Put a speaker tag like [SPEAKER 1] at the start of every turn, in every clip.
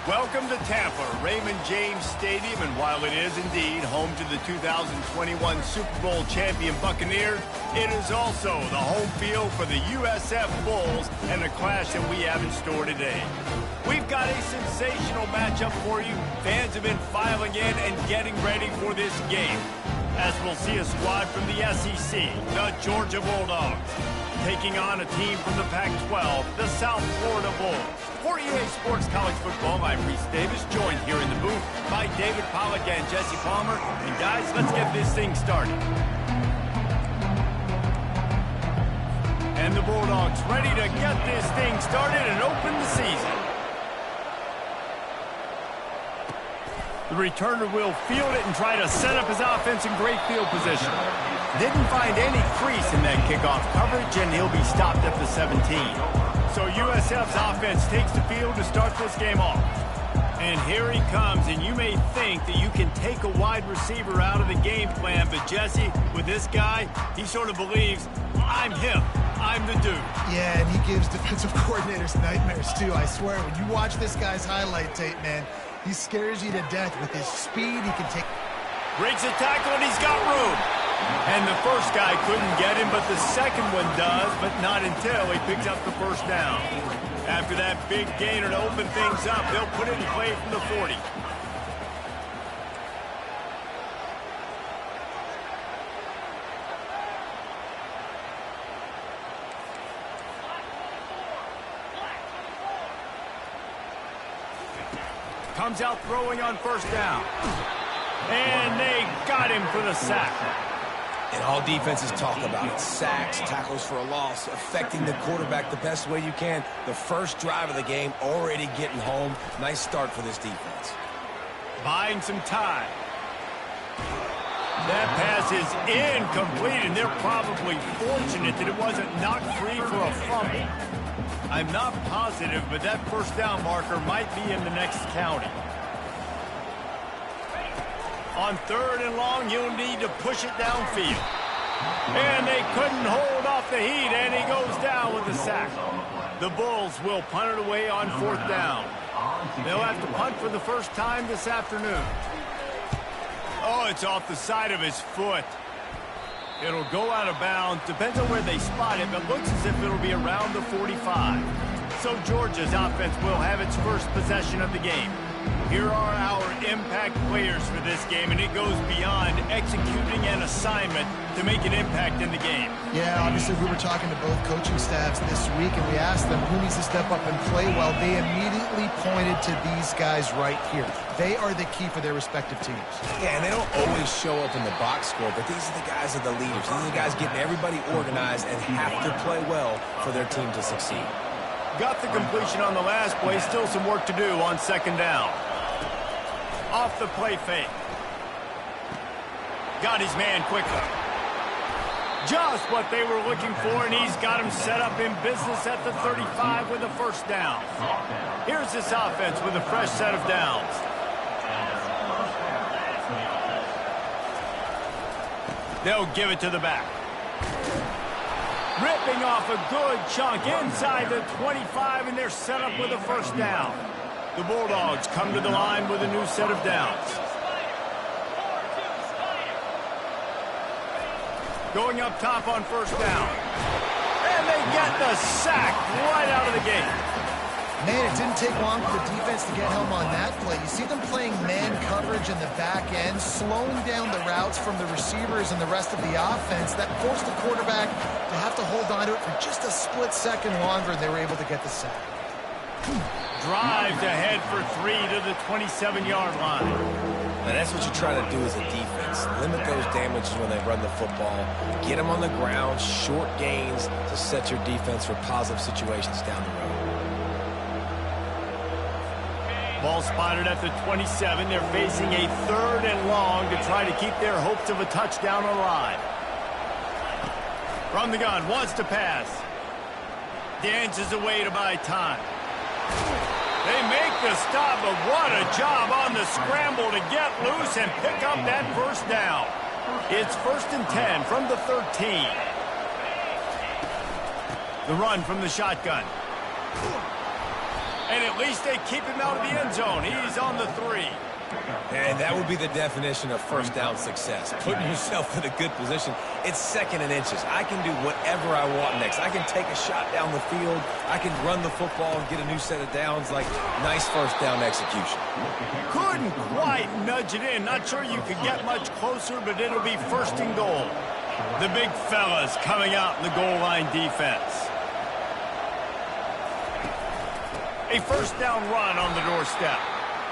[SPEAKER 1] Welcome to Tampa, Raymond James Stadium, and while it is indeed home to the 2021 Super Bowl champion Buccaneers, it is also the home field for the USF Bulls and the clash that we have in store today. We've got a sensational matchup for you. Fans have been filing in and getting ready for this game, as we'll see a squad from the SEC, the Georgia Bulldogs, taking on a team from the Pac-12, the South Florida Bulls. For EA Sports College Football, I'm Reese Davis, joined here in the booth by David Pollack and Jesse Palmer. And guys, let's get this thing started. And the Bulldogs ready to get this thing started and open the season. The returner will field it and try to set up his offense in great field position. Didn't find any crease in that kickoff coverage, and he'll be stopped at the 17. So USF's offense takes the field to start this game off. And here he comes, and you may think that you can take a wide receiver out of the game plan, but Jesse, with this guy, he sort of believes, I'm him. I'm the dude.
[SPEAKER 2] Yeah, and he gives defensive coordinators nightmares, too, I swear. When you watch this guy's highlight tape, man, he scares you to death with his speed. He can take...
[SPEAKER 1] Breaks a tackle, and he's got room. And the first guy couldn't get him, but the second one does, but not until he picks up the first down. After that big gainer to open things up, they'll put it in play from the 40. Comes out throwing on first down. And they got him for the sack.
[SPEAKER 3] And all defenses talk about it. Sacks, tackles for a loss, affecting the quarterback the best way you can. The first drive of the game, already getting home. Nice start for this defense.
[SPEAKER 1] Buying some time. That pass is incomplete, and they're probably fortunate that it wasn't knocked free for a fumble. I'm not positive, but that first down marker might be in the next county. On third and long, you'll need to push it downfield. And they couldn't hold off the heat, and he goes down with the sack. The Bulls will punt it away on fourth down. They'll have to punt for the first time this afternoon. Oh, it's off the side of his foot. It'll go out of bounds. Depends on where they spot it, but looks as if it'll be around the 45. So Georgia's offense will have its first possession of the game. Here are our impact players for this game, and it goes beyond executing an assignment to make an impact in the game.
[SPEAKER 2] Yeah, obviously we were talking to both coaching staffs this week, and we asked them who needs to step up and play well. They immediately pointed to these guys right here. They are the key for their respective teams.
[SPEAKER 3] Yeah, and they don't always show up in the box score, but these are the guys that are the leaders. These are the guys getting everybody organized and have to play well for their team to succeed.
[SPEAKER 1] Got the completion on the last play. Still some work to do on second down. Off the play fake. Got his man quickly. Just what they were looking for, and he's got him set up in business at the 35 with a first down. Here's this offense with a fresh set of downs. They'll give it to the back. Ripping off a good chunk inside the 25, and they're set up with a first down. The Bulldogs come to the line with a new set of downs. Going up top on first down. And they get the sack right out of the gate.
[SPEAKER 2] Man, it didn't take long for the defense to get home on that play. You see them playing man coverage in the back end, slowing down the routes from the receivers and the rest of the offense. That forced the quarterback to have to hold on to it for just a split second longer, and they were able to get the sack.
[SPEAKER 1] Drives ahead for 3 to the 27-yard line.
[SPEAKER 3] And that's what you try to do as a defense. Limit those damages when they run the football. Get them on the ground, short gains to set your defense for positive situations down the road.
[SPEAKER 1] Ball spotted at the 27. They're facing a third and long to try to keep their hopes of a touchdown alive. From the gun, wants to pass. Dances away to buy time. They make the stop, but what a job on the scramble to get loose and pick up that first down. It's 1st and 10 from the 13. The run from the shotgun. And at least they keep him out of the end zone. He's on the 3.
[SPEAKER 3] And that would be the definition of first down success. Putting yourself in a good position. It's 2nd and inches. I can do whatever I want next. I can take a shot down the field. I can run the football and get a new set of downs. Like, nice first down execution.
[SPEAKER 1] Couldn't quite nudge it in. Not sure you could get much closer, but it'll be 1st and goal. The big fellas coming out in the goal line defense. A first down run on the doorstep.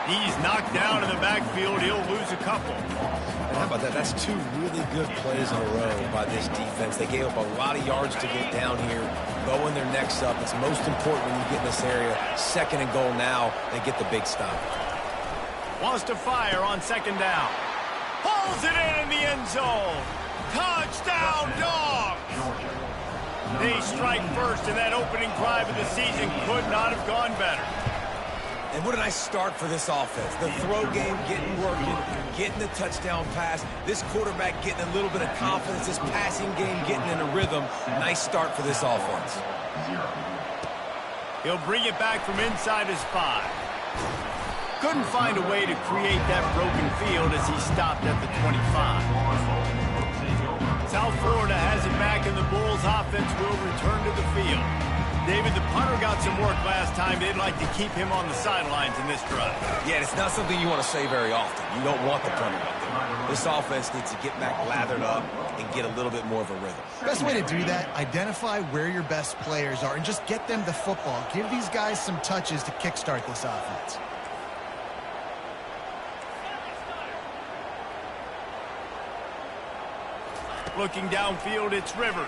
[SPEAKER 1] He's knocked down in the backfield. He'll lose a couple.
[SPEAKER 3] And how about that? That's 2 really good plays in a row by this defense. They gave up a lot of yards to get down here, throwing their necks up. It's most important when you get in this area. 2nd and goal now. They get the big stop.
[SPEAKER 1] Wants to fire on 2nd down. Pulls it in the end zone. Touchdown, Dogs! They strike first, and that opening drive of the season could not have gone better.
[SPEAKER 3] And what a nice start for this offense. The throw game getting working, getting the touchdown pass. This quarterback getting a little bit of confidence. This passing game getting in a rhythm. Nice start for this offense.
[SPEAKER 1] He'll bring it back from inside his 5. Couldn't find a way to create that broken field as he stopped at the 25. South Florida has it back, and the Bulls offense will return to the field. David, the punter got some work last time. They'd like to keep him on the sidelines in this drive.
[SPEAKER 3] Yeah, it's not something you want to say very often. You don't want the punter out there. This offense needs to get back lathered up and get a little bit more of a rhythm.
[SPEAKER 2] Best way to do that, identify where your best players are and just get them the football. Give these guys some touches to kickstart this offense.
[SPEAKER 1] Looking downfield, it's Rivers.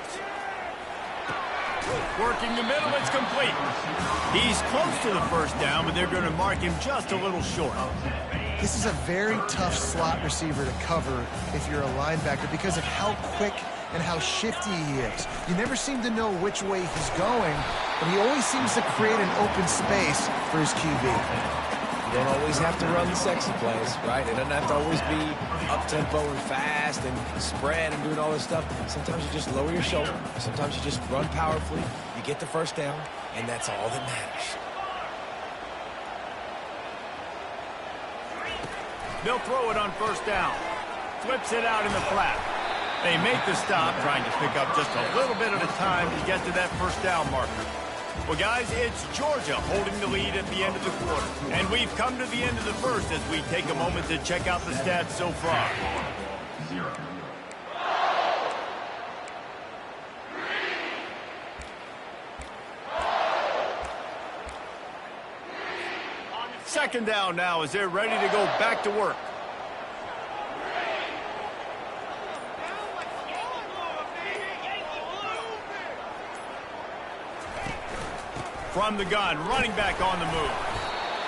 [SPEAKER 1] Working the middle, it's complete. He's close to the first down, but they're going to mark him just a little short.
[SPEAKER 2] This is a very tough slot receiver to cover if you're a linebacker because of how quick and how shifty he is. You never seem to know which way he's going, but he always seems to create an open space for his QB.
[SPEAKER 3] You don't always have to run the sexy plays, right? It doesn't have to always be up-tempo and fast and spread and doing all this stuff. Sometimes you just lower your shoulder. Sometimes you just run powerfully. You get the first down, and that's all that matters.
[SPEAKER 1] They'll throw it on first down. Flips it out in the flat. They make the stop, trying to pick up just a little bit at a time to get to that first down marker. Well, guys, it's Georgia holding the lead at the end of the quarter. And we've come to the end of the first as we take a moment to check out the stats so far. Second down now as they're ready to go back to work. From the gun, running back on the move.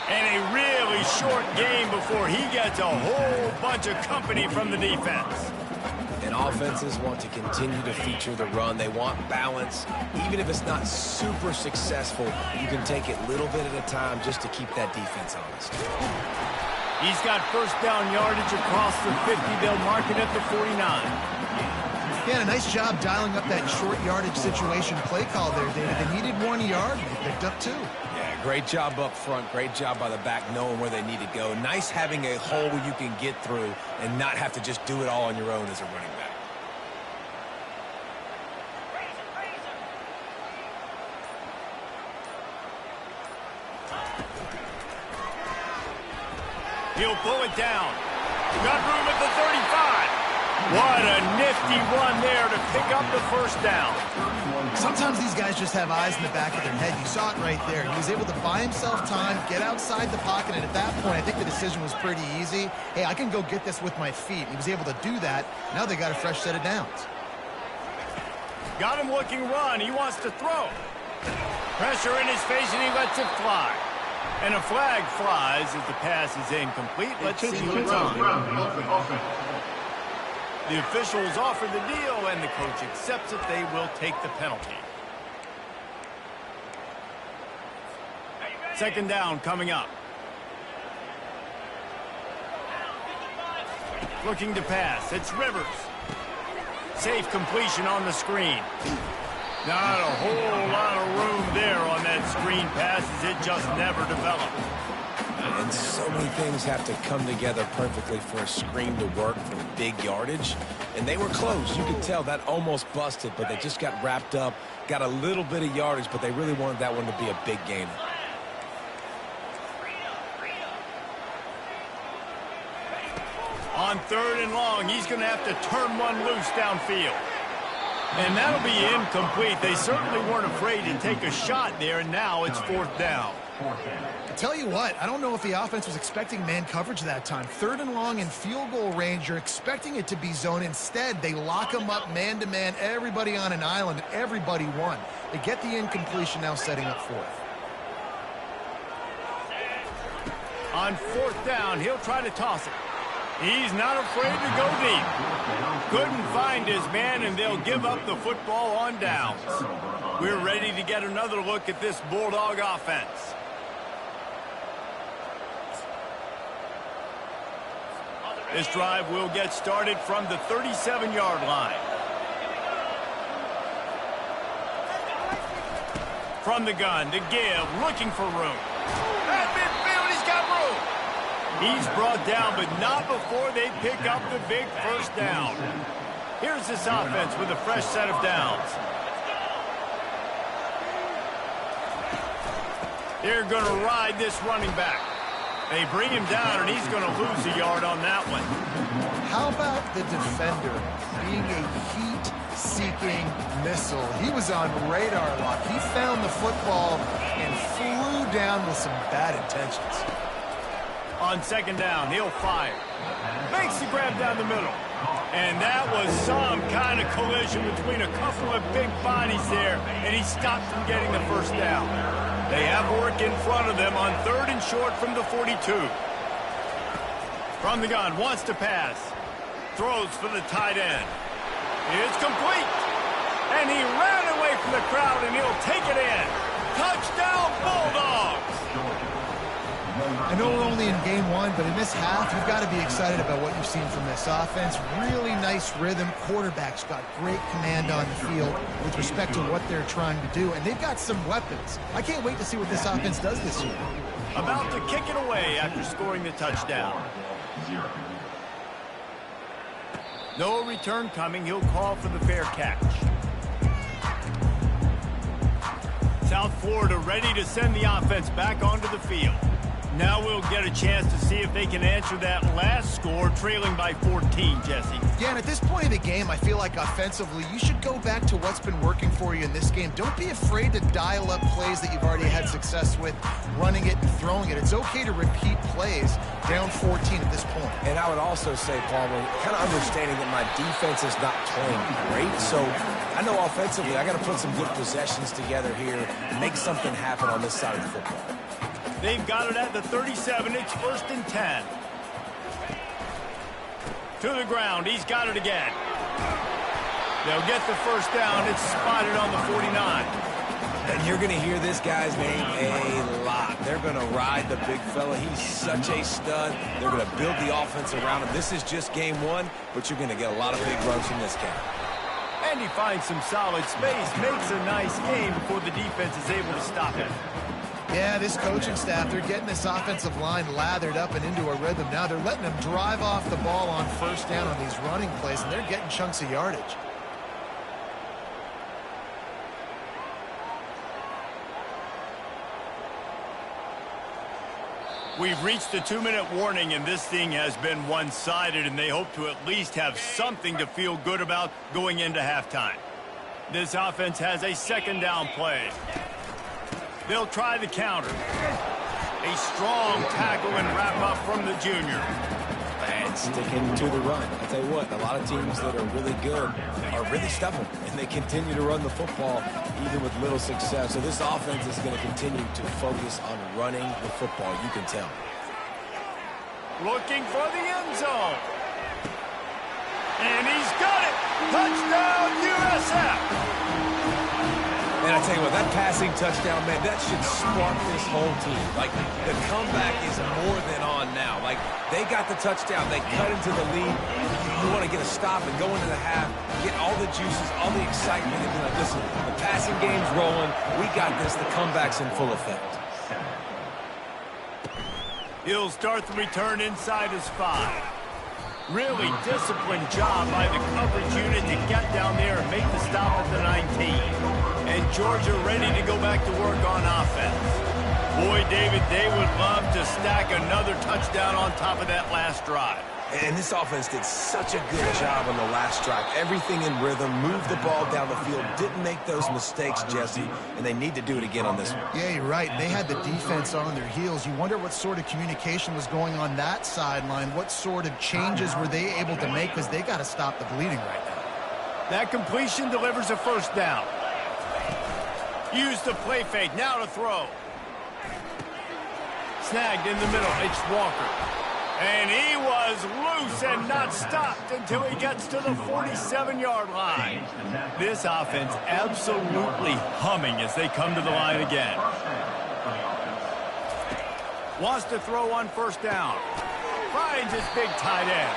[SPEAKER 1] And a really short game before he gets a whole bunch of company from the defense.
[SPEAKER 3] And offenses want to continue to feature the run. They want balance. Even if it's not super successful, you can take it little bit at a time just to keep that defense honest.
[SPEAKER 1] He's got first down yardage across the 50. They'll mark it at the 49.
[SPEAKER 2] Yeah, a nice job dialing up that short yardage situation play call there, David. They needed 1 yard, and they picked up 2.
[SPEAKER 3] Yeah, great job up front. Great job by the back knowing where they need to go. Nice having a hole you can get through and not have to just do it all on your own as a running back.
[SPEAKER 1] He'll pull it down. Got room at the 35. What a nifty run there to pick up the first down.
[SPEAKER 2] Sometimes these guys just have eyes in the back of their head. You saw it right there. He was able to buy himself time, get outside the pocket, and at that point, I think the decision was pretty easy. Hey, I can go get this with my feet. He was able to do that. Now they got a fresh set of downs.
[SPEAKER 1] Got him looking run. He wants to throw. Pressure in his face, and he lets it fly. And a flag flies as the pass is incomplete. Let's see what's on. The officials offer the deal, and the coach accepts it. They will take the penalty. Second down coming up. Looking to pass. It's Rivers. Safe completion on the screen. Not a whole lot of room there on that screen pass as it just never developed.
[SPEAKER 3] And so many things have to come together perfectly for a screen to work for big yardage. And they were close. You could tell that almost busted, but they just got wrapped up, got a little bit of yardage, but they really wanted that one to be a big gainer.
[SPEAKER 1] On 3rd and long, he's going to have to turn one loose downfield. And that'll be incomplete. They certainly weren't afraid to take a shot there, and now it's 4th down.
[SPEAKER 2] I tell you what, I don't know if the offense was expecting man coverage that time. 3rd and long in field goal range, you're expecting it to be zone. Instead, they lock them up man-to-man, everybody on an island, and everybody won. They get the incompletion, now setting up 4th.
[SPEAKER 1] On 4th down, he'll try to toss it. He's not afraid to go deep. Couldn't find his man, and they'll give up the football on downs. We're ready to get another look at this Bulldog offense. This drive will get started from the 37-yard line. From the gun to give, looking for room. At midfield, he's got room. He's brought down, but not before they pick up the big first down. Here's this offense with a fresh set of downs. They're going to ride this running back. They bring him down, and he's going to lose a yard on that one.
[SPEAKER 2] How about the defender being a heat-seeking missile? He was on radar lock. He found the football and flew down with some bad intentions.
[SPEAKER 1] On 2nd down, he'll fire. Makes the grab down the middle. And that was some kind of collision between a couple of big bodies there, and he stopped from getting the first down. They have work in front of them on 3rd and short from the 42. From the gun, wants to pass. Throws for the tight end. It's complete. And he ran away from the crowd, and he'll take it in. Touchdown, Bulldogs!
[SPEAKER 2] I know we're only in game 1, but in this half, you've got to be excited about what you've seen from this offense. Really nice rhythm. Quarterback's got great command on the field with respect to what they're trying to do, and they've got some weapons. I can't wait to see what this offense does this year.
[SPEAKER 1] About to kick it away after scoring the touchdown. No return coming. He'll call for the fair catch. South Florida ready to send the offense back onto the field. Now we'll get a chance to see if they can answer that last score, trailing by 14, Jesse.
[SPEAKER 2] Yeah, and at this point of the game, I feel like offensively, you should go back to what's been working for you in this game. Don't be afraid to dial up plays that you've already had success with, running it and throwing it. It's okay to repeat plays down 14 at this point.
[SPEAKER 3] And I would also say, Palmer, kind of understanding that my defense is not playing great, so I know offensively I got to put some good possessions together here and make something happen on this side of the football.
[SPEAKER 1] They've got it at the 37. It's 1st and 10. To the ground. He's got it again. They'll get the first down. It's spotted on the 49.
[SPEAKER 3] And you're going to hear this guy's name a lot. They're going to ride the big fella. He's such a stud. They're going to build the offense around him. This is just game 1, but you're going to get a lot of big runs from this guy.
[SPEAKER 1] And he finds some solid space. Makes a nice game before the defense is able to stop him.
[SPEAKER 2] Yeah, this coaching staff, they're getting this offensive line lathered up and into a rhythm. Now they're letting them drive off the ball on 1st down on these running plays, and they're getting chunks of yardage.
[SPEAKER 1] We've reached the 2-minute warning, and this thing has been one-sided, and they hope to at least have something to feel good about going into halftime. This offense has a 2nd down play. They'll try the counter. A strong tackle and wrap-up from the junior.
[SPEAKER 3] And sticking to the run. I'll tell you what, a lot of teams that are really good are really stubborn, and they continue to run the football even with little success. So this offense is going to continue to focus on running the football, you can tell.
[SPEAKER 1] Looking for the end zone. And he's got it! Touchdown, USF!
[SPEAKER 3] And Man, I tell you what, that passing touchdown, man, that should spark this whole team. Like, the comeback is more than on now. Like, they got the touchdown. They cut into the lead. You want to get a stop and go into the half, get all the juices, all the excitement, and be like, listen, the passing game's rolling. We got this. The comeback's in full effect.
[SPEAKER 1] He'll start the return inside his 5. Really disciplined job by the coverage unit to get down there and make the stop at the 19. And Georgia ready to go back to work on offense. Boy, David, they would love to stack another touchdown on top of that last drive.
[SPEAKER 3] And this offense did such a good job on the last drive. Everything in rhythm, moved the ball down the field, didn't make those mistakes, Jesse, and they need to do it again on this one.
[SPEAKER 2] Yeah, you're right. They had the defense on their heels. You wonder what sort of communication was going on that sideline. What sort of changes were they able to make, because they got to stop the bleeding right now.
[SPEAKER 1] That completion delivers a first down. Use the play fake. Now to throw. Snagged in the middle. It's Walker. And he was loose and not stopped until he gets to the 47-yard line. This offense absolutely humming as they come to the line again. Wants to throw on first down. Finds his big tight end.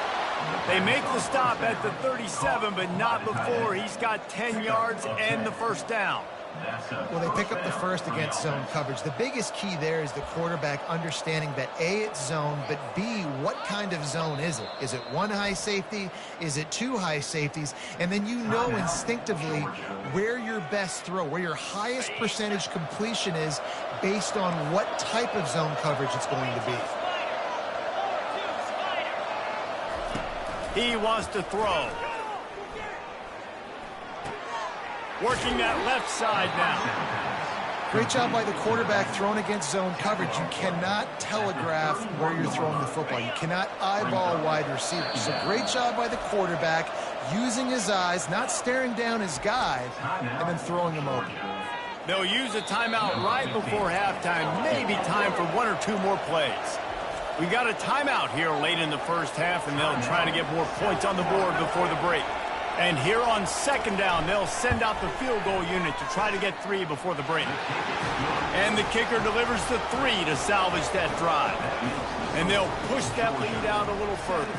[SPEAKER 1] They make the stop at the 37, but not before he's got 10 yards and the first down.
[SPEAKER 2] Well, they pick up the first against zone coverage. The biggest key there is the quarterback understanding that A, it's zone, but B, what kind of zone is it? Is it one high safety? Is it two high safeties? And then you know instinctively where your best throw, where your highest percentage completion is based on what type of zone coverage it's going to be.
[SPEAKER 1] He wants to throw. Working that left side now.
[SPEAKER 2] Great job by the quarterback throwing against zone coverage. You cannot telegraph where you're throwing the football. You cannot eyeball wide receivers. So great job by the quarterback using his eyes, not staring down his guy, and then throwing him open.
[SPEAKER 1] They'll use a timeout right before halftime. Maybe time for one or two more plays. We got a timeout here late in the first half, and they'll try to get more points on the board before the break. And here on second down, they'll send out the field goal unit to try to get 3 before the break. And the kicker delivers the 3 to salvage that drive. And they'll push that lead out a little further.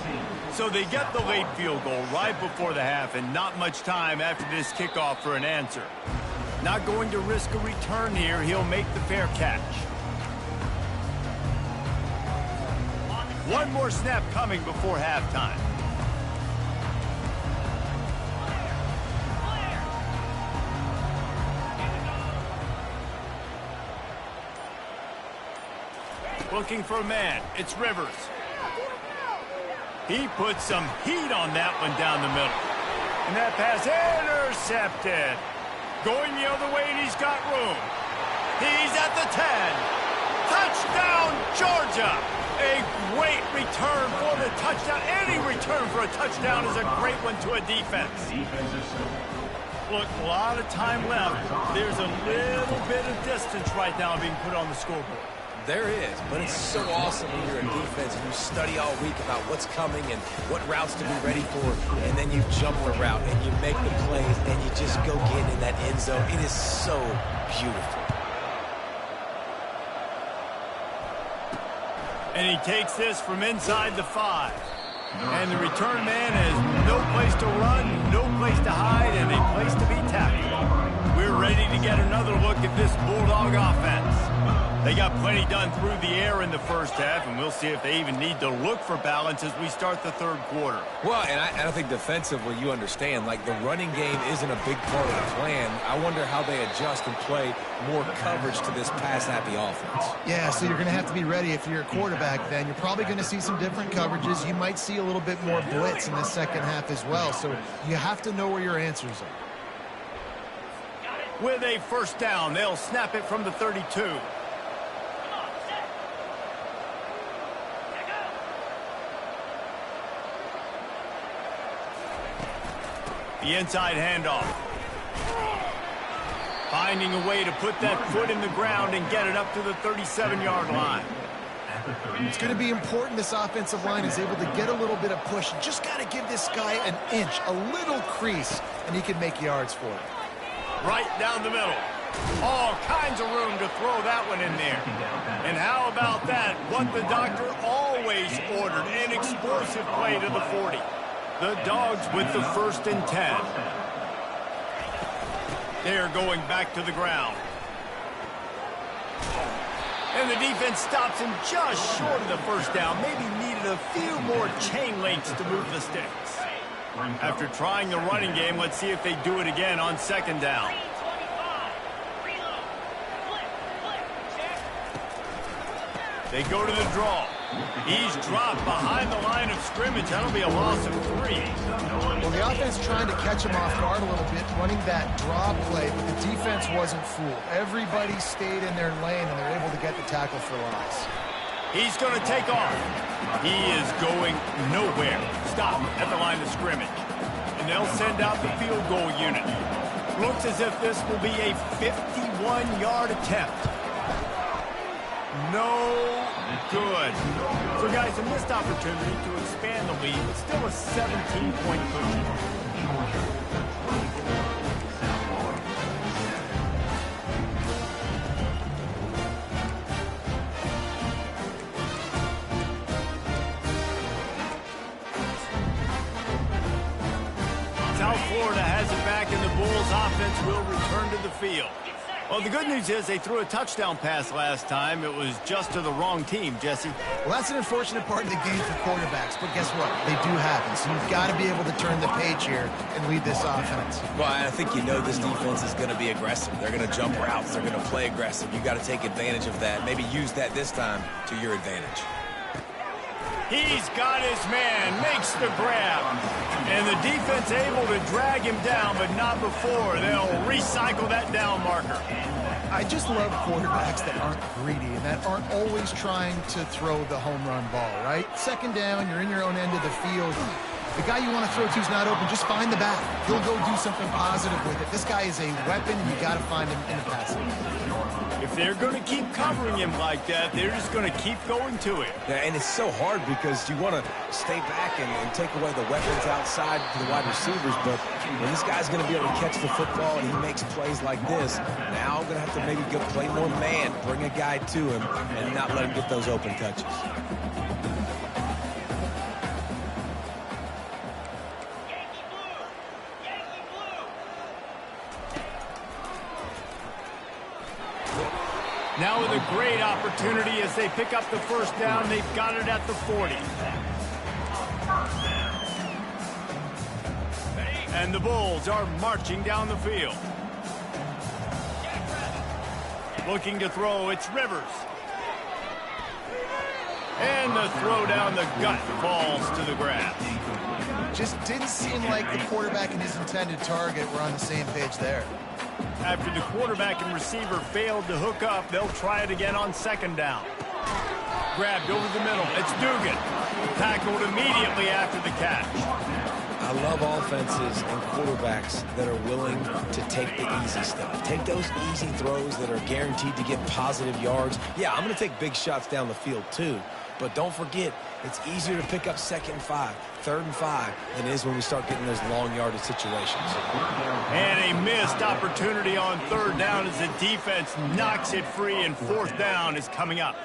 [SPEAKER 1] So they get the late field goal right before the half, and not much time after this kickoff for an answer. Not going to risk a return here. He'll make the fair catch. One more snap coming before halftime. Looking for a man. It's Rivers. He puts some heat on that one down the middle. And that pass intercepted. Going the other way, and he's got room. He's at the 10. Touchdown, Georgia. A great return for the touchdown. Any return for a touchdown is a great one to a defense. Look, a lot of time left. There's a little bit of distance right now being put on the scoreboard.
[SPEAKER 3] There is, but it's so awesome when you're a defense and you study all week about what's coming and what routes to be ready for, and then you jump the route and you make the plays and you just go get in that end zone. It is so beautiful.
[SPEAKER 1] And he takes this from inside the 5. And the return man has no place to run, no place to hide, and a place to be tackled. We're ready to get another look at this Bulldog offense. They got plenty done through the air in the first half, and we'll see if they even need to look for balance as we start the third quarter.
[SPEAKER 3] Well, and I think defensively, you understand, like the running game isn't a big part of the plan. I wonder how they adjust and play more coverage to this pass-happy offense.
[SPEAKER 2] Yeah, so you're going to have to be ready if you're a quarterback then. You're probably going to see some different coverages. You might see a little bit more blitz in the second half as well, so you have to know where your answers are.
[SPEAKER 1] With a first down, they'll snap it from the 32. The inside handoff. Finding a way to put that foot in the ground and get it up to the 37-yard line.
[SPEAKER 2] It's going to be important this offensive line is able to get a little bit of push. You just got to give this guy an inch, a little crease, and he can make yards for it.
[SPEAKER 1] Right down the middle. All kinds of room to throw that one in there. And how about that? What the doctor always ordered, an explosive play to the 40. The Dogs with the 1st and 10. They're going back to the ground. And the defense stops him just short of the 1st down. Maybe needed a few more chain links to move the sticks. After trying the running game, let's see if they do it again on 2nd down. They go to the draw. He's dropped behind the line of scrimmage. That'll be a loss of 3.
[SPEAKER 2] Well, the offense trying to catch him off guard a little bit, running that draw play, but the defense wasn't fooled. Everybody stayed in their lane, and they're able to get the tackle for loss.
[SPEAKER 1] He's going to take off. He is going nowhere. Stop at the line of scrimmage. And they'll send out the field goal unit. Looks as if this will be a 51-yard attempt. No good. So, guys, a missed opportunity to expand the lead, but still a 17-point lead. South Florida has it back, and the Bulls offense will return to the field. Well, the good news is they threw a touchdown pass last time. It was just to the wrong team, Jesse.
[SPEAKER 2] Well, that's an unfortunate part of the game for quarterbacks, but guess what? They do happen, so you've got to be able to turn the page here and lead this offense.
[SPEAKER 3] Well, I think you know this defense is going to be aggressive. They're going to jump routes. They're going to play aggressive. You've got to take advantage of that. Maybe use that this time to your advantage.
[SPEAKER 1] He's got his man, makes the grab. And the defense able to drag him down, but not before. They'll recycle that down marker.
[SPEAKER 2] I just love quarterbacks that aren't greedy and that aren't always trying to throw the home run ball, right? 2nd down, you're in your own end of the field. The guy you want to throw to is not open. Just find the back. He'll go do something positive with it. This guy is a weapon, and you got to find him in the passing.
[SPEAKER 1] If they're going to keep covering him like that, they're just going to keep going to it.
[SPEAKER 3] Yeah, and it's so hard because you want to stay back and take away the weapons outside to the wide receivers, but when this guy's going to be able to catch the football and he makes plays like this, now I'm going to have to maybe go play more man, bring a guy to him, and not let him get those open touches.
[SPEAKER 1] Now with a great opportunity as they pick up the 1st down. They've got it at the 40. And the Bulls are marching down the field. Looking to throw, it's Rivers. And the throw down the gut falls to the grass.
[SPEAKER 2] Just didn't seem like the quarterback and his intended target were on the same page there.
[SPEAKER 1] After the quarterback and receiver failed to hook up, they'll try it again on 2nd down. Grabbed over the middle. It's Dugan. Tackled immediately after the catch.
[SPEAKER 3] I love offenses and quarterbacks that are willing to take the easy stuff. Take those easy throws that are guaranteed to get positive yards. Yeah, I'm going to take big shots down the field too. But don't forget, it's easier to pick up 2nd and 5, 3rd and 5 than it is when we start getting those long yardage situations.
[SPEAKER 1] And a missed opportunity on 3rd down as the defense knocks it free, and 4th down is coming up.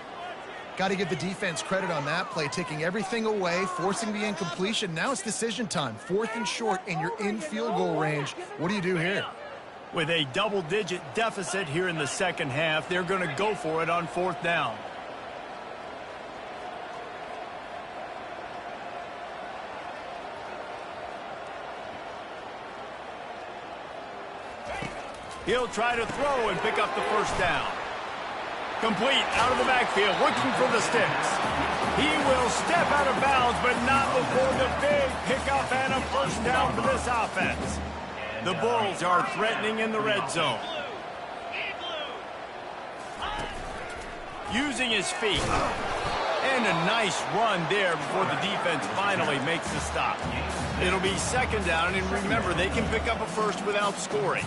[SPEAKER 2] Got to give the defense credit on that play, taking everything away, forcing the incompletion. Now it's decision time. 4th and short, and you're in field goal range. What do you do here?
[SPEAKER 1] With a double-digit deficit here in the 2nd half, they're going to go for it on 4th down. He'll try to throw and pick up the 1st down. Complete out of the backfield, looking for the sticks. He will step out of bounds, but not before the big pickup and a 1st down for this offense. The Bulls are threatening in the red zone. Using his feet. And a nice run there before the defense finally makes the stop. It'll be 2nd down, and remember, they can pick up a 1st without scoring.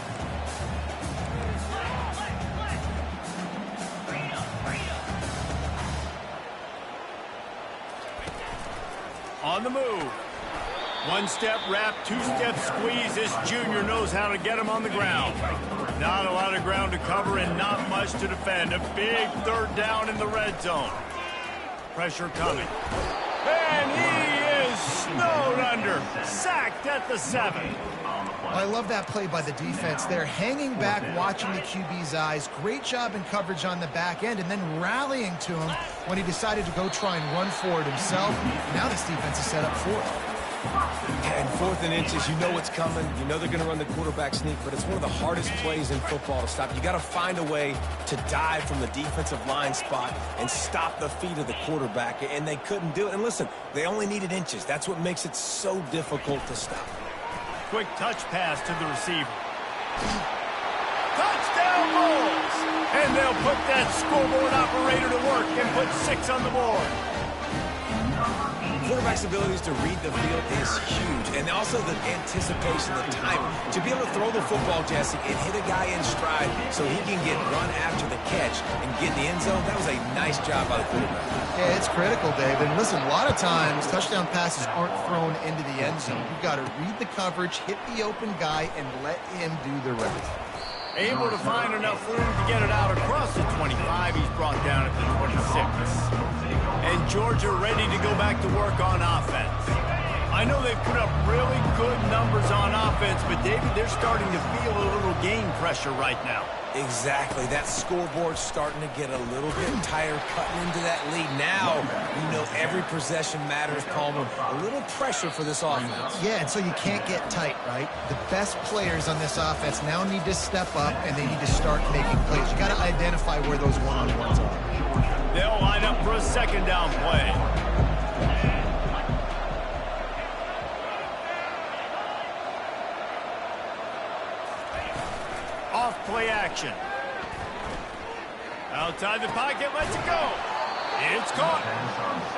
[SPEAKER 1] On the move. One-step wrap, two-step squeeze. This junior knows how to get him on the ground. Not a lot of ground to cover and not much to defend. A big third down in the red zone. Pressure coming. And he is snowed under. Sacked at the 7.
[SPEAKER 2] I love that play by the defense. They're hanging back, watching the QB's eyes. Great job in coverage on the back end, and then rallying to him when he decided to go try and run for it himself. Now this defense is set up for it.
[SPEAKER 3] And 4th and inches, you know what's coming. You know they're going to run the quarterback sneak, but it's one of the hardest plays in football to stop. You got to find a way to dive from the defensive line spot and stop the feet of the quarterback, and they couldn't do it. And listen, they only needed inches. That's what makes it so difficult to stop.
[SPEAKER 1] Quick touch pass to the receiver. Touchdown Bulls! And they'll put that scoreboard operator to work and put 6 on the board.
[SPEAKER 3] Quarterback's abilities to read the field is huge, and also the anticipation, the timing. To be able to throw the football, Jesse, and hit a guy in stride so he can get run after the catch and get in the end zone, that was a nice job by the quarterback.
[SPEAKER 2] Yeah, it's critical, Dave. And listen, a lot of times touchdown passes aren't thrown into the end zone. You've got to read the coverage, hit the open guy, and let him do the rest.
[SPEAKER 1] Able to find enough room to get it out across the 25. He's brought down at the 26. And Georgia ready to go back to work on offense. I know they've put up really good numbers on offense, but David, they're starting to feel a little game pressure right now.
[SPEAKER 3] Exactly. That scoreboard's starting to get a little bit tired cutting into that lead. Now, you know every possession matters, Palmer. A little pressure for this offense.
[SPEAKER 2] Yeah, and so you can't get tight, right? The best players on this offense now need to step up, and they need to start making plays. You got to identify where those one-on-ones are.
[SPEAKER 1] They'll line up for a second down play. Off play action. Outside the pocket, lets it go. It's caught.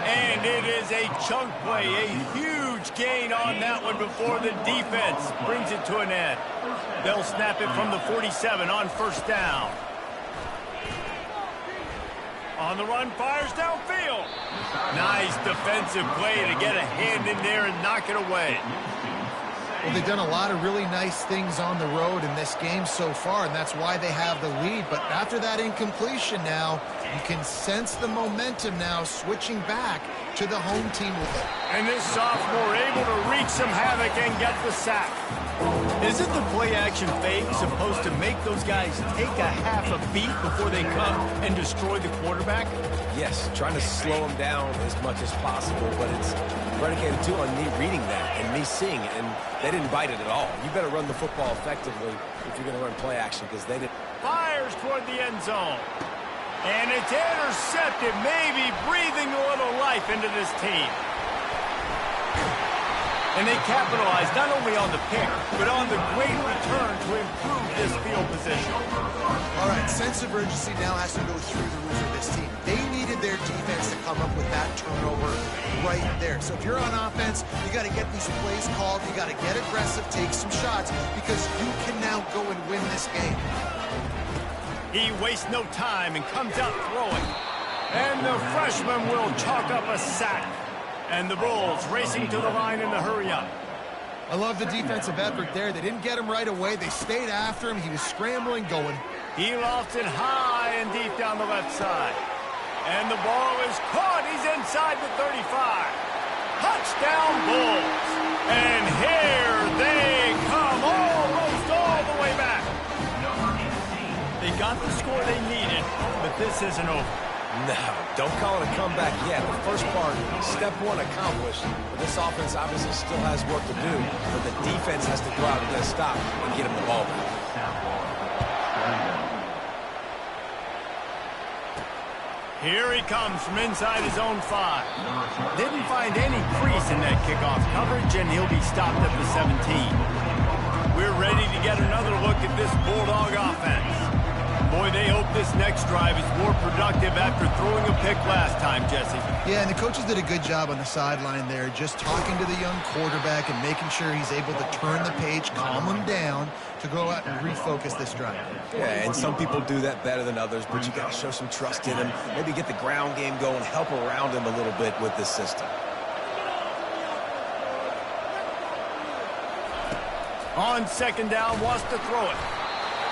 [SPEAKER 1] And it is a chunk play, a huge gain on that one before the defense brings it to an end. They'll snap it from the 47 on first down. On the run, fires downfield. Nice defensive play to get a hand in there and knock it away.
[SPEAKER 2] Well, they've done a lot of really nice things on the road in this game so far, and that's why they have the lead. But after that incompletion now, you can sense the momentum now switching back to the home team with it.
[SPEAKER 1] And this sophomore able to wreak some havoc and get the sack. Isn't the play-action fake supposed to make those guys take a half a beat before they come and destroy the quarterback?
[SPEAKER 3] Yes, trying to slow them down as much as possible, but it's predicated, too, on me reading that and me seeing it, and they didn't bite it at all. You better run the football effectively if you're going to run play-action, because they didn't.
[SPEAKER 1] Fires toward the end zone. And it's intercepted, maybe breathing a little life into this team. And they capitalize not only on the pick, but on the great return to improve this field position.
[SPEAKER 2] All right, sense of urgency now has to go through the roof of this team. They needed their defense to come up with that turnover right there. So if you're on offense, you got to get these plays called. You got to get aggressive, take some shots, because you can now go and win this game.
[SPEAKER 1] He wastes no time and comes out throwing. And the freshman will chalk up a sack. And the Bulls racing to the line in the hurry-up.
[SPEAKER 2] I love the defensive effort there. They didn't get him right away. They stayed after him. He was scrambling, going.
[SPEAKER 1] He lofts it high and deep down the left side. And the ball is caught. He's inside the 35. Touchdown Bulls. And here they come almost all the way back. They got the score they needed, but this isn't over.
[SPEAKER 3] No, don't call it a comeback yet. The first part, step one accomplished. But this offense obviously still has work to do. But the defense has to go out and get a stop and get him the ball back.
[SPEAKER 1] Here he comes from inside his own 5. Didn't find any crease in that kickoff coverage, and he'll be stopped at the 17. We're ready to get another look at this Bulldog offense. Boy, they hope this next drive is more productive after throwing a pick last time, Jesse.
[SPEAKER 2] Yeah, and the coaches did a good job on the sideline there, just talking to the young quarterback and making sure he's able to turn the page, calm him down to go out and refocus this drive.
[SPEAKER 3] Yeah, and some people do that better than others, but you got to show some trust in him. Maybe get the ground game going, help around him a little bit with this system.
[SPEAKER 1] On second down, wants to throw it.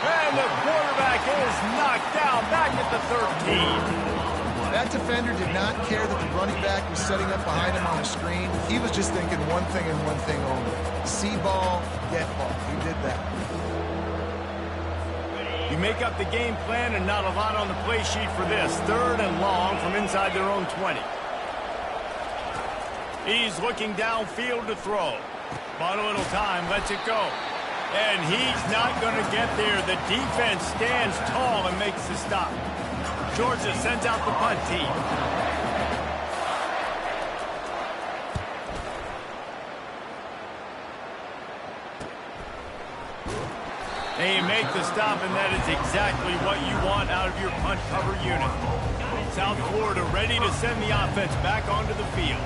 [SPEAKER 1] And the quarterback is knocked down back at the 13.
[SPEAKER 2] That defender did not care that the running back was setting up behind him on the screen. He was just thinking one thing and one thing only. See ball, get ball. He did that.
[SPEAKER 1] You make up the game plan and not a lot on the play sheet for this. 3rd and long from inside their own 20. He's looking downfield to throw. But a little time, lets it go. And he's not going to get there. The defense stands tall and makes the stop. Georgia sends out the punt team. They make the stop, and that is exactly what you want out of your punt cover unit. South Florida ready to send the offense back onto the field.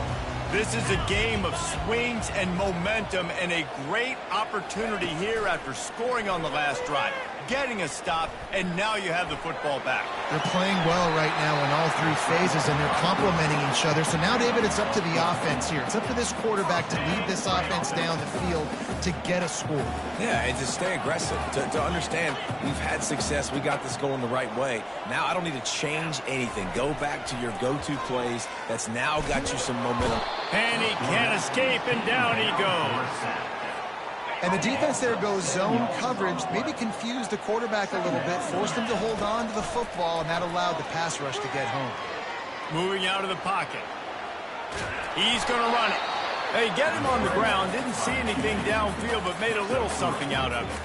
[SPEAKER 1] This is a game of swings and momentum, and a great opportunity here after scoring on the last drive, getting a stop, and now you have the football back.
[SPEAKER 2] They're playing well right now in all 3 phases, and they're complementing each other. So now, David, it's up to the offense here. It's up to this quarterback to lead this offense down the field to get a score.
[SPEAKER 3] Yeah, and to stay aggressive, to understand we've had success, we got this going the right way. Now I don't need to change anything. Go back to your go-to plays. That's now got you some momentum.
[SPEAKER 1] And he can't escape, and down he goes.
[SPEAKER 2] And the defense there goes zone coverage, maybe confused the quarterback a little bit, forced him to hold on to the football, and that allowed the pass rush to get home.
[SPEAKER 1] Moving out of the pocket. He's going to run it. They get him on the ground, didn't see anything downfield, but made a little something out of it.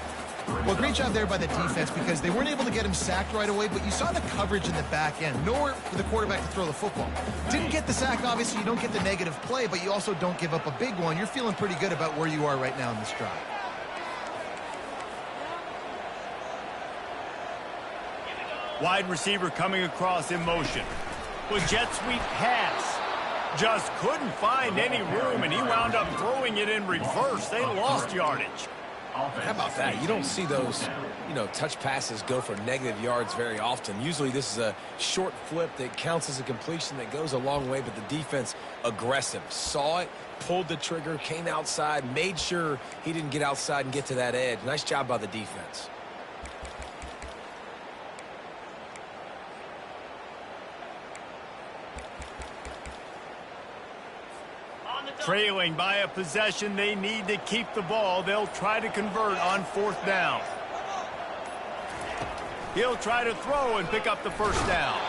[SPEAKER 2] Well, great job there by the defense because they weren't able to get him sacked right away, but you saw the coverage in the back end. Nowhere for the quarterback to throw the football. Didn't get the sack, obviously. You don't get the negative play, but you also don't give up a big one. You're feeling pretty good about where you are right now in this drive.
[SPEAKER 1] Wide receiver coming across in motion. With jet sweep pass. Just couldn't find any room, and he wound up throwing it in reverse. They lost yardage.
[SPEAKER 3] How about that? You don't see those, touch passes go for negative yards very often. Usually this is a short flip that counts as a completion that goes a long way, but the defense aggressive. Saw it, pulled the trigger, came outside, made sure he didn't get outside and get to that edge. Nice job by the defense.
[SPEAKER 1] Trailing by a possession, they need to keep the ball. They'll try to convert on 4th down. He'll try to throw and pick up the 1st down.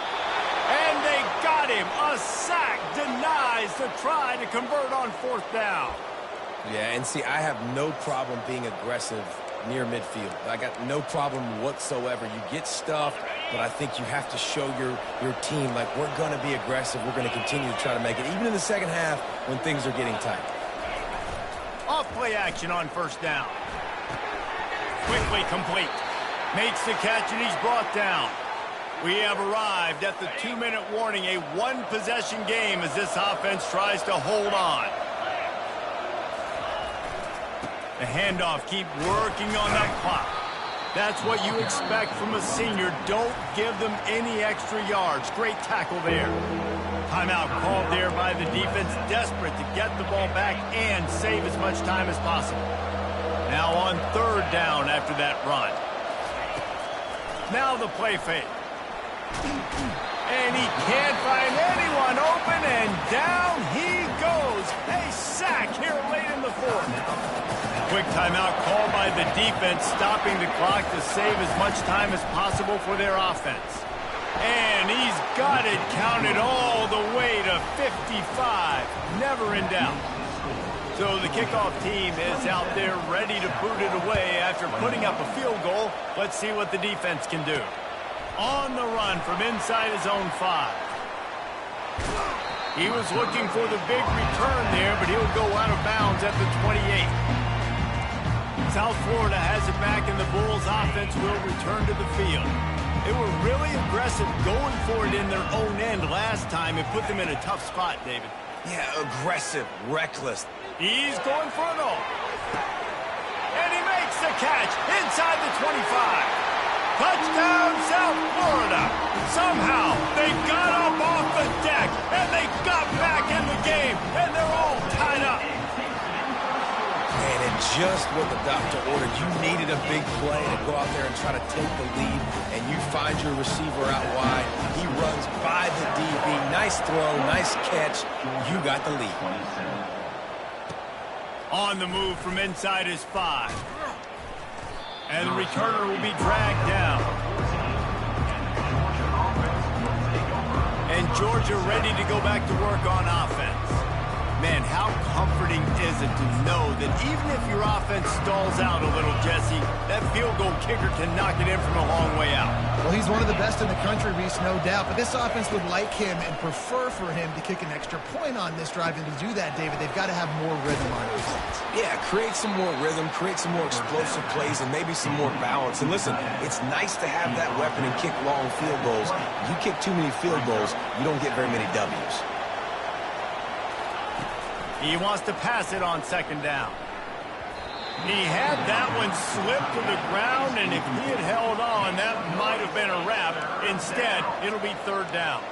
[SPEAKER 1] And they got him. A sack denies the try to convert on 4th down.
[SPEAKER 3] Yeah, and see, I have no problem being aggressive near midfield. I got no problem whatsoever. You get stuffed, but I think you have to show your team, like, we're going to be aggressive. We're going to continue to try to make it, even in the second half when things are getting tight.
[SPEAKER 1] Off play action on 1st down. Quickly complete. Makes the catch, and he's brought down. We have arrived at the 2-minute warning, a 1-possession game as this offense tries to hold on. The handoff, keep working on that clock. That's what you expect from a senior. Don't give them any extra yards. Great tackle there. Timeout called there by the defense, desperate to get the ball back and save as much time as possible. Now on 3rd down after that run. Now the play fake. And he can't find anyone open, and down he goes. A sack here late in the 4th. Quick timeout called by the defense, stopping the clock to save as much time as possible for their offense. And he's got it counted all the way to 55. Never in doubt. So the kickoff team is out there ready to boot it away after putting up a field goal. Let's see what the defense can do. On the run from inside his own 5. He was looking for the big return there, but he'll go out of bounds at the 28. South Florida has it back, and the Bulls offense will return to the field. They were really aggressive going for it in their own end last time. It put them in a tough spot, David.
[SPEAKER 3] Yeah, aggressive, reckless.
[SPEAKER 1] He's going for it all. And he makes the catch inside the 25. Touchdown, South Florida. Somehow, they got up off the deck, and they got back in the game, and they're all tied up.
[SPEAKER 3] And it just what the doctor ordered. You needed a big play to go out there and try to take the lead, and you find your receiver out wide. He runs by the DB. Nice throw, nice catch. You got the lead.
[SPEAKER 1] On the move from inside his 5. And the returner will be dragged down. And Georgia ready to go back to work on offense. Man, how comforting is it to know that even if your offense stalls out a little, Jesse, that field goal kicker can knock it in from a long way out.
[SPEAKER 2] Well, he's one of the best in the country, Reese, no doubt. But this offense would like him and prefer for him to kick an extra point on this drive. And to do that, David, they've got to have more rhythm on offense.
[SPEAKER 3] Yeah, create some more rhythm, create some more explosive plays, and maybe some more balance. And listen, it's nice to have that weapon and kick long field goals. You kick too many field goals, you don't get very many W's.
[SPEAKER 1] He wants to pass it on 2nd down. He had that one slip to the ground, and if he had held on, that might have been a wrap. Instead, it'll be 3rd down.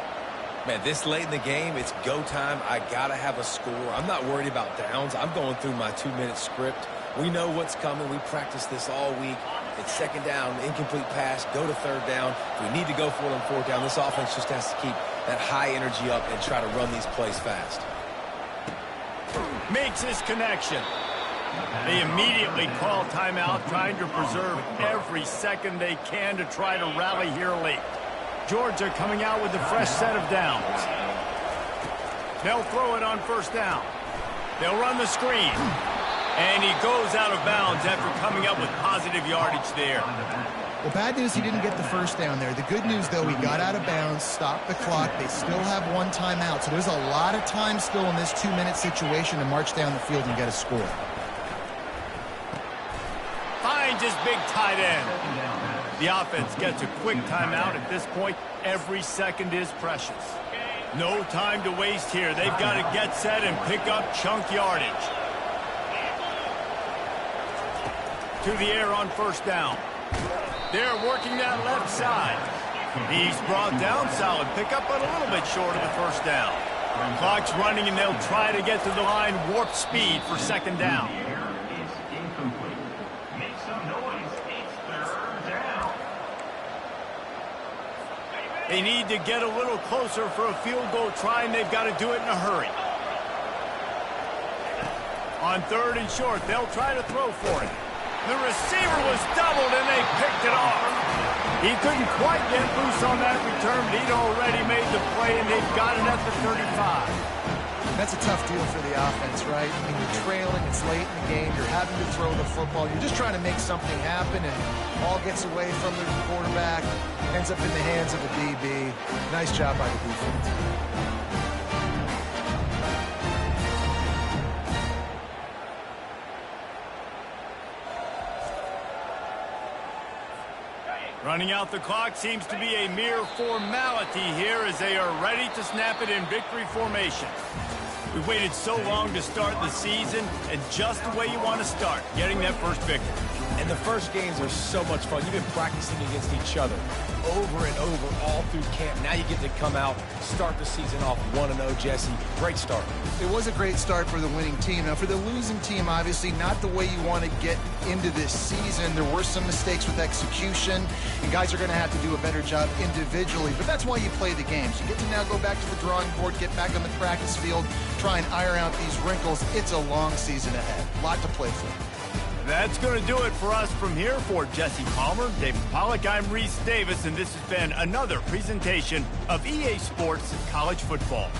[SPEAKER 3] Man, this late in the game, it's go time. I got to have a score. I'm not worried about downs. I'm going through my 2-minute script. We know what's coming. We practiced this all week. It's 2nd down, incomplete pass, go to 3rd down. If we need to go for it on 4th down, this offense just has to keep that high energy up and try to run these plays fast.
[SPEAKER 1] Makes his connection. They immediately call timeout, trying to preserve every second they can to try to rally here late. Georgia coming out with a fresh set of downs. They'll throw it on 1st down. They'll run the screen. And he goes out of bounds after coming up with positive yardage there.
[SPEAKER 2] Well, bad news, he didn't get the 1st down there. The good news, though, he got out of bounds, stopped the clock. They still have 1 timeout, so there's a lot of time still in this 2-minute situation to march down the field and get a score.
[SPEAKER 1] Finds his big tight end. The offense gets a quick timeout. At this point, every second is precious. No time to waste here. They've got to get set and pick up chunk yardage. To the air on 1st down. They're working that left side. He's brought down, solid pickup, but a little bit short of the 1st down. Clock's running, and they'll try to get to the line warp speed for 2nd down. They need to get a little closer for a field goal try, and they've got to do it in a hurry. On 3rd and short, they'll try to throw for it. The receiver was doubled, and they picked it off. He couldn't quite get loose on that return, but he'd already made the play, and they've got it at the 35.
[SPEAKER 2] That's a tough deal for the offense, right? I mean, you're trailing, it's late in the game, you're having to throw the football, you're just trying to make something happen, and ball gets away from the quarterback, ends up in the hands of the DB. Nice job by the defense.
[SPEAKER 1] Running out the clock seems to be a mere formality here as they are ready to snap it in victory formation. We've waited so long to start the season, and just the way you want to start, getting that first victory.
[SPEAKER 3] And the first games are so much fun. You've been practicing against each other over and over all through camp. Now you get to come out, start the season off 1-0, Jesse. Great start.
[SPEAKER 2] It was a great start for the winning team. Now, for the losing team, obviously not the way you want to get into this season. There were some mistakes with execution, and guys are going to have to do a better job individually. But that's why you play the games. You get to now go back to the drawing board, get back on the practice field, try and iron out these wrinkles. It's a long season ahead. A lot to play for.
[SPEAKER 1] That's going to do it for us from here. For Jesse Palmer, David Pollack, I'm Reese Davis, and this has been another presentation of EA Sports College Football.